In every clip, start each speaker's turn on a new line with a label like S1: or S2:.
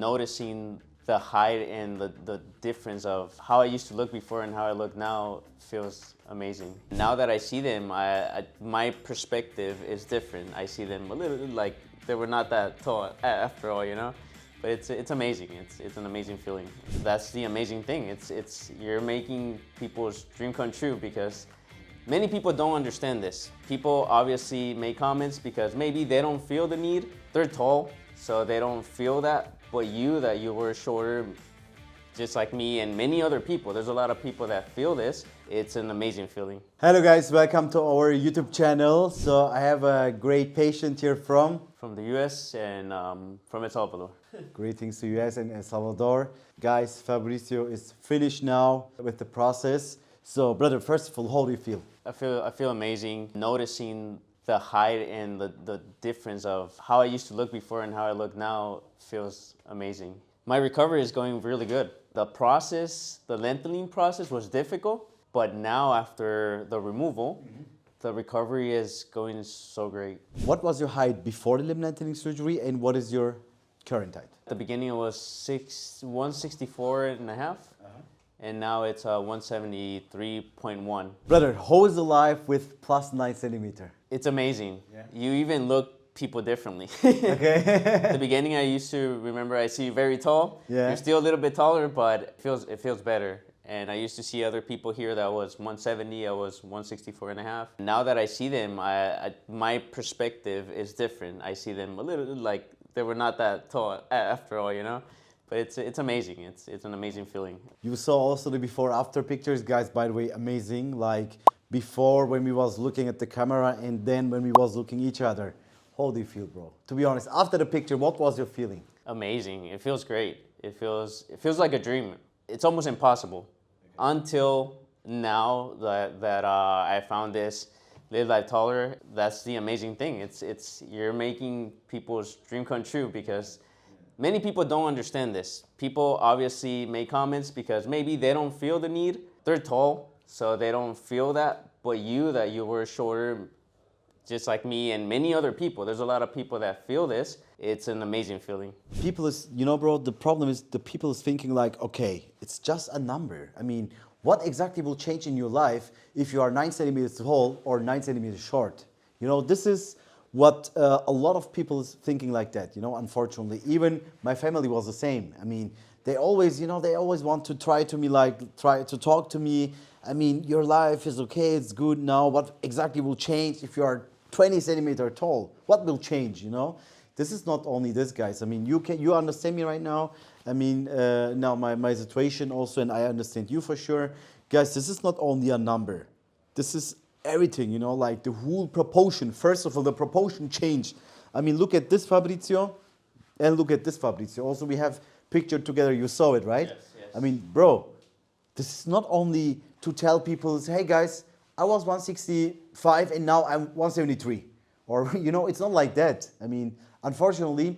S1: Noticing the height and the difference of how I used to look before and how I look now feels amazing. Now that I see them, my perspective is different. I see them a little like they were not that tall after all, you know? But it's amazing. It's an amazing feeling. That's the amazing thing. It's you're making people's dream come true, because many people don't understand this. People obviously make comments because maybe they don't feel the need. They're tall, so they don't feel that. But that you were shorter, just like me and many other people. There's a lot of people that feel this. It's an amazing feeling.
S2: Hello guys, welcome to our YouTube channel. So I have a great patient here from
S1: the US and from El Salvador.
S2: Greetings to US and El Salvador. Guys, Fabricio is finished now with the process. So brother, first of all, how do you feel?
S1: I feel amazing. Noticing the height and the difference of how I used to look before and how I look now feels amazing. My recovery is going really good. The process, the lengthening process was difficult, but now after the removal, the recovery is going so great.
S2: What was your height before the limb lengthening surgery and what is your current height?
S1: At the beginning it was 164 and a half. And now it's 173.1.
S2: Brother, how is the life with plus 9 centimeter?
S1: It's amazing.
S2: Yeah.
S1: You even look people differently.
S2: Okay.
S1: At the beginning, I used to remember I see you very tall.
S2: Yeah.
S1: You're still a little bit taller, but it feels better. And I used to see other people here that was 170, I was 164 and a half. Now that I see them, my perspective is different. I see them a little like they were not that tall after all, you know? But it's amazing. It's an amazing feeling.
S2: You saw also the before after pictures, guys, by the way, amazing. Like before when we was looking at the camera and then when we was looking each other. How do you feel, bro? To be honest, after the picture, what was your feeling?
S1: Amazing. It feels great. It feels like a dream. It's almost impossible until now that I found this Livelifetaller. That's the amazing thing. It's you're making people's dream come true, because many people don't understand this. People obviously make comments because maybe they don't feel the need. They're tall, so they don't feel that. But that you were shorter, just like me and many other people. There's a lot of people that feel this. It's an amazing feeling.
S2: People is, you know, bro, the problem is the people is thinking like, okay, it's just a number. I mean, what exactly will change in your life if you are 9 centimeters tall or 9 centimeters short? You know, this is what a lot of people is thinking like that, you know, unfortunately. Even my family was the same. I mean, they always, you know, they always want to try to talk to me. I mean, your life is okay, it's good now. What exactly will change if you are 20 centimeters tall? What will change, you know? This is not only this, guys. I mean, you understand me right now. I mean, now my situation also, and I understand you for sure. Guys, this is not only a number. This is everything, you know, like the whole proportion. First of all, the proportion changed. I mean, look at this Fabrizio and look at this Fabrizio. Also, we have pictured together. You saw it, right?
S1: Yes, yes.
S2: I mean, bro, this is not only to tell people, hey, guys, I was 165 and now I'm 173. Or, you know, it's not like that. I mean, unfortunately,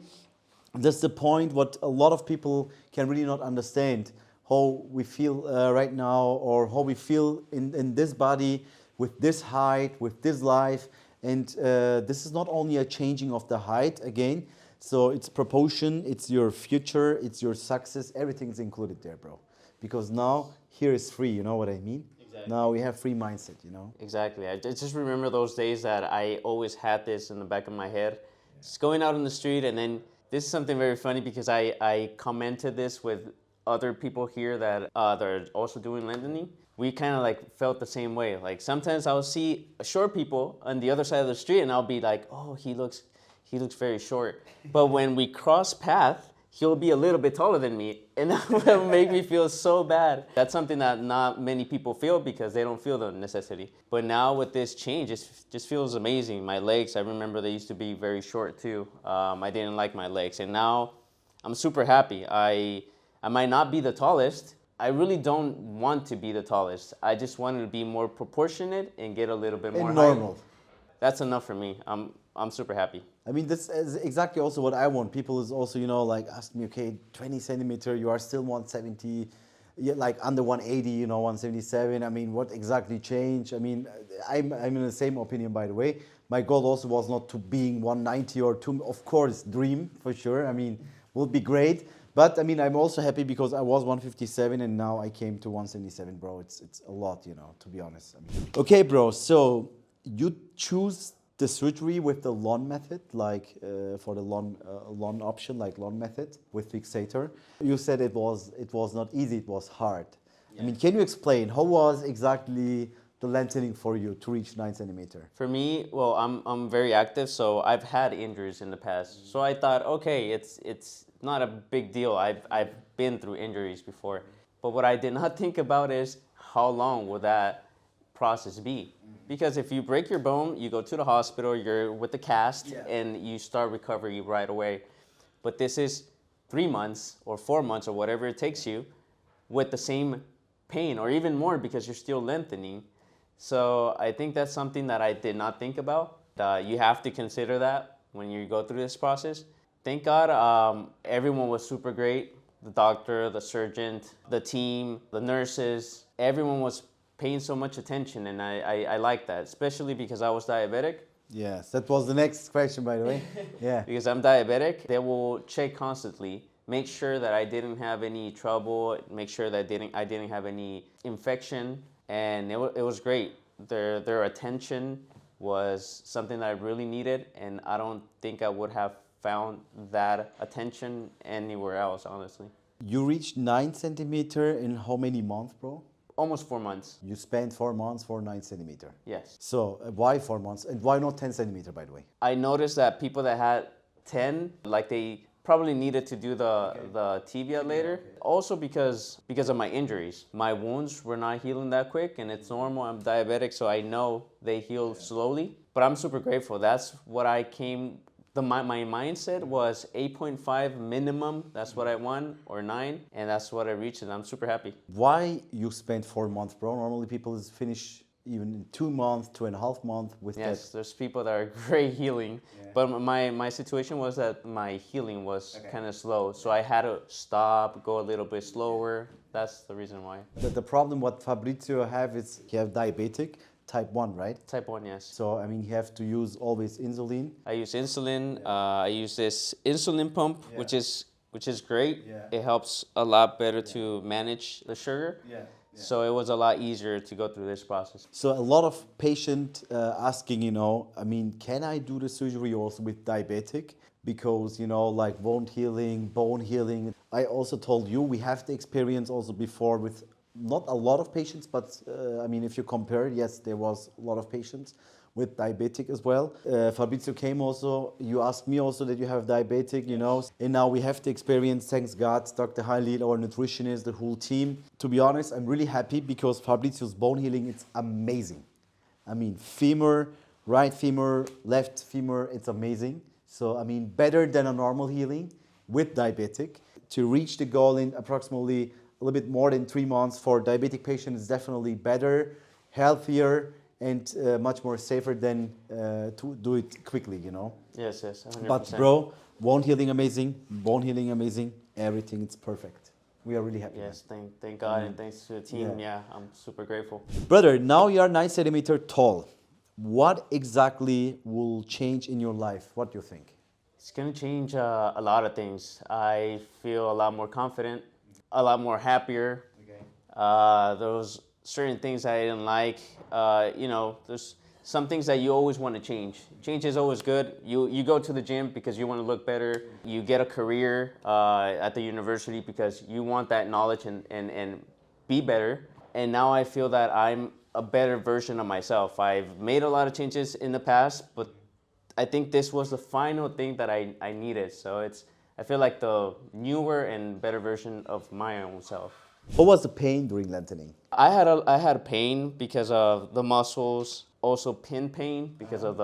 S2: that's the point what a lot of people can really not understand, how we feel right now, or how we feel in this body, with this height, with this life. And this is not only a changing of the height again, so it's proportion, it's your future, it's your success, everything's included there, bro. Because now here is free, you know what I mean?
S1: Exactly.
S2: Now we have free mindset, you know?
S1: Exactly. I just remember those days that I always had this in the back of my head. Just going out in the street, and then this is something very funny because I commented this with other people here that are also doing lengthening. We kind of like felt the same way. Like sometimes I'll see short people on the other side of the street and I'll be like, oh, he looks very short. But when we cross path, he'll be a little bit taller than me, and that will make me feel so bad. That's something that not many people feel because they don't feel the necessity. But now with this change, it just feels amazing. My legs, I remember they used to be very short too. I didn't like my legs, and now I'm super happy. I might not be the tallest. I really don't want to be the tallest. I just wanted to be more proportionate and get a little bit more
S2: And normal.
S1: height. That's enough for me. I'm super happy.
S2: I mean, this is exactly also what I want. People is also, you know, like ask me, okay, 20 centimeter, you are still 170, like under 180, you know, 177. I mean, what exactly changed? I mean, I'm in the same opinion, by the way. My goal also was not to being 190 or 2, of course, dream for sure. I mean, would be great. But I mean, I'm also happy because I was 157 and now I came to 177, bro. It's a lot, you know, to be honest. I mean. Okay, bro. So you choose the surgery with the lawn method, like for the lawn option, like lawn method with fixator. You said it was not easy. It was hard. I mean, can you explain how was exactly the lengthening for you to reach 9 centimeter?
S1: For me, well, I'm very active, so I've had injuries in the past. So I thought, okay, it's not a big deal. I've been through injuries before. But what I did not think about is how long will that process be? Because if you break your bone, you go to the hospital, you're with the cast, and you start recovery right away. But this is 3 months or 4 months or whatever it takes you with the same pain or even more because you're still lengthening. So I think that's something that I did not think about. You have to consider that when you go through this process. Thank God everyone was super great. The doctor, the surgeon, the team, the nurses, everyone was paying so much attention, and I like that, especially because I was diabetic.
S2: Yes, that was the next question, by the way. Yeah.
S1: Because I'm diabetic, they will check constantly, make sure that I didn't have any trouble, make sure that I didn't have any infection, and it was great. Their attention was something that I really needed, and I don't think I would have found that attention anywhere else, honestly.
S2: You reached 9 centimeter in how many months, bro?
S1: Almost 4 months.
S2: You spent 4 months for 9 centimeter.
S1: Yes.
S2: So why 4 months? And why not 10 centimeter, by the way?
S1: I noticed that people that had 10, like they probably needed to do the tibia later. Also because of my injuries. My wounds were not healing that quick, and it's normal. I'm diabetic, so I know they heal slowly. But I'm super grateful. That's what I came... My mindset was 8.5 minimum. That's what I want, or 9, and that's what I reached, and I'm super happy.
S2: Why you spent 4 months, bro? Normally people finish even in 2 months, 2.5 months with that.
S1: Yes, there's people that are great healing, but my situation was that my healing was kind of slow, so I had to stop, go a little bit slower. That's the reason why.
S2: The problem what Fabrizio have is he have diabetic. Type 1, right?
S1: Type 1, yes.
S2: So, I mean, you have to use always insulin.
S1: I use insulin. I use this insulin pump, which is great. It helps a lot better to manage the sugar. So it was a lot easier to go through this process.
S2: So a lot of patient asking, you know, I mean, can I do the surgery also with diabetic? Because, you know, like wound healing, bone healing. I also told you we have the experience also before with not a lot of patients, but I mean, if you compare, yes, there was a lot of patients with diabetic as well. Fabrizio came also, you asked me also that you have diabetic, you know, and now we have the experience, thanks God, Dr. Halil, our nutritionist, the whole team. To be honest, I'm really happy because Fabrizio's bone healing, it's amazing. I mean, femur, right femur, left femur, it's amazing. So, I mean, better than a normal healing with diabetic. To reach the goal in approximately a little bit more than 3 months for diabetic patients is definitely better, healthier, and much more safer than to do it quickly, you know.
S1: Yes, 100%.
S2: But bro, bone healing amazing, everything is perfect. We are really happy.
S1: Yes, thank God, and thanks to the team. Yeah, I'm super grateful.
S2: Brother, now you are 9 centimeter tall. What exactly will change in your life? What do you think?
S1: It's gonna change a lot of things. I feel a lot more confident, a lot more happier. Those certain things I didn't like. You know, there's some things that you always want to change. Change is always good. You go to the gym because you want to look better. You get a career at the university because you want that knowledge and be better. And now I feel that I'm a better version of myself. I've made a lot of changes in the past, but I think this was the final thing that I needed. So I feel like the newer and better version of my own self.
S2: What was the pain during lengthening?
S1: I had pain because of the muscles, also pin pain because of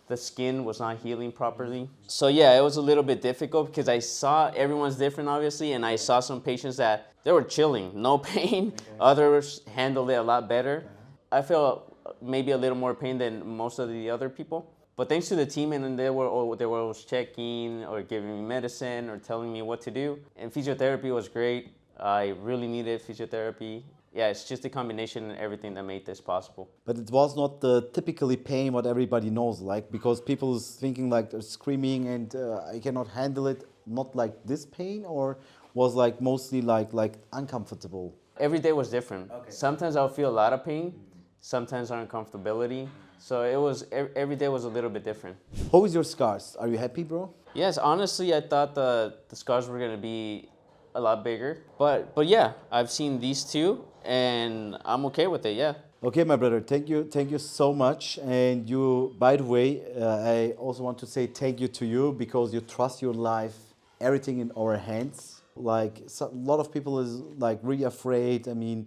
S1: the skin was not healing properly. So yeah, it was a little bit difficult because I saw everyone's different obviously, and I saw some patients that they were chilling, no pain. Others handled it a lot better. I felt maybe a little more pain than most of the other people. But thanks to the team, and they were always checking or giving me medicine or telling me what to do. And physiotherapy was great. I really needed physiotherapy. Yeah, it's just a combination and everything that made this possible.
S2: But it was not the typically pain what everybody knows, like, because people is thinking like they're screaming and I cannot handle it. not like this pain, or was like mostly like uncomfortable?
S1: Every day was different.
S2: Okay.
S1: Sometimes I'll feel a lot of pain, sometimes uncomfortability. So it was, every day was a little bit different.
S2: How is your scars? Are you happy, bro?
S1: Yes, honestly, I thought the scars were gonna be a lot bigger. But yeah, I've seen these two and I'm okay with it, yeah.
S2: Okay, my brother, thank you so much. And you, by the way, I also want to say thank you to you because you trust your life, everything in our hands. Like a lot of people is like really afraid. I mean,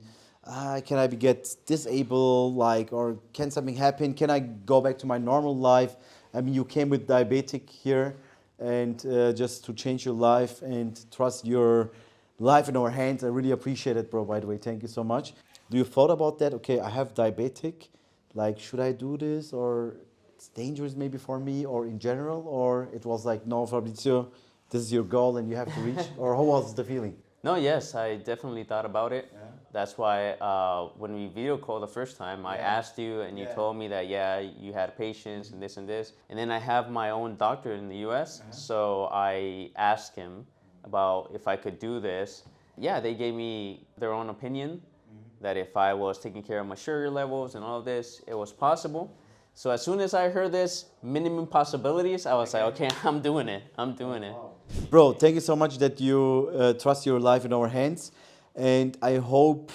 S2: can I get disabled? Like, or can something happen? Can I go back to my normal life? I mean, you came with diabetic here, and just to change your life and trust your life in our hands. I really appreciate it, bro. By the way, thank you so much. Do you thought about that? Okay, I have diabetic. Like, should I do this, or it's dangerous maybe for me, or in general, or it was like, no, Fabrizio, this is your goal and you have to reach, or how was the feeling?
S1: No, yes, I definitely thought about it.
S2: Yeah.
S1: That's why when we video called the first time, I asked you and you told me that, yeah, you had patients and this and this. And then I have my own doctor in the US, so I asked him about if I could do this. Yeah, they gave me their own opinion that if I was taking care of my sugar levels and all of this, it was possible. So as soon as I heard this, minimum possibilities, I was like, okay, I'm doing it. I'm doing it.
S2: Bro, thank you so much that you trust your life in our hands. And I hope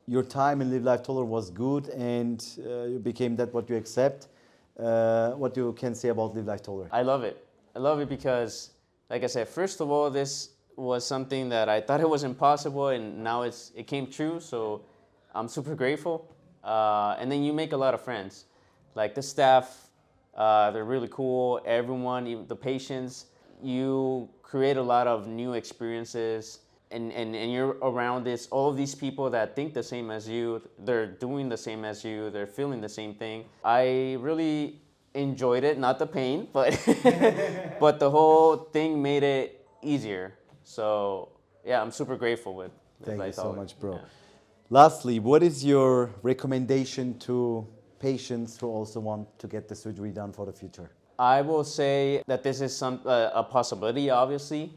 S2: your time in Livelifetaller was good and you became that what you accept. What you can say about Livelifetaller?
S1: I love it. I love it because, like I said, first of all, this was something that I thought it was impossible, and now it came true. So I'm super grateful. And then you make a lot of friends. Like the staff, they're really cool. Everyone, even the patients, you create a lot of new experiences. And you're around this, all of these people that think the same as you, they're doing the same as you, they're feeling the same thing. I really enjoyed it, not the pain, but but the whole thing made it easier. So yeah, I'm super grateful with
S2: Thank you so much, bro.
S1: Yeah.
S2: Lastly, what is your recommendation to patients who also want to get the surgery done for the future?
S1: I will say that this is a possibility, obviously.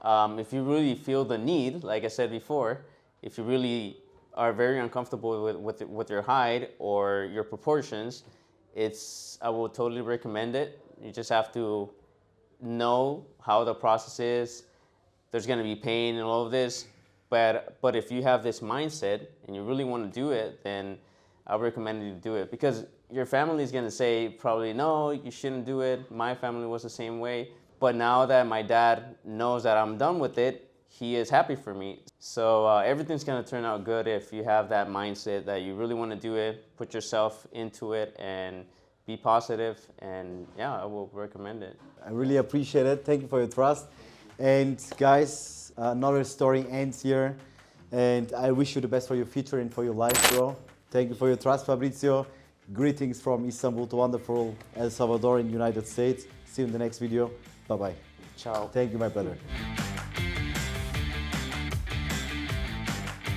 S1: If you really feel the need, like I said before, if you really are very uncomfortable with your height or your proportions, I will totally recommend it. You just have to know how the process is. There's going to be pain and all of this, but if you have this mindset and you really want to do it, then I recommend you to do it, because your family is going to say probably, no, you shouldn't do it. My family was the same way. But now that my dad knows that I'm done with it, he is happy for me. So everything's going to turn out good if you have that mindset that you really want to do it, put yourself into it, and be positive. And yeah, I will recommend it.
S2: I really appreciate it. Thank you for your trust. And guys, another story ends here. And I wish you the best for your future and for your life, bro. Thank you for your trust, Fabrizio. Greetings from Istanbul to wonderful El Salvador in the United States. See you in the next video. Bye-bye.
S1: Ciao.
S2: Thank you, my brother.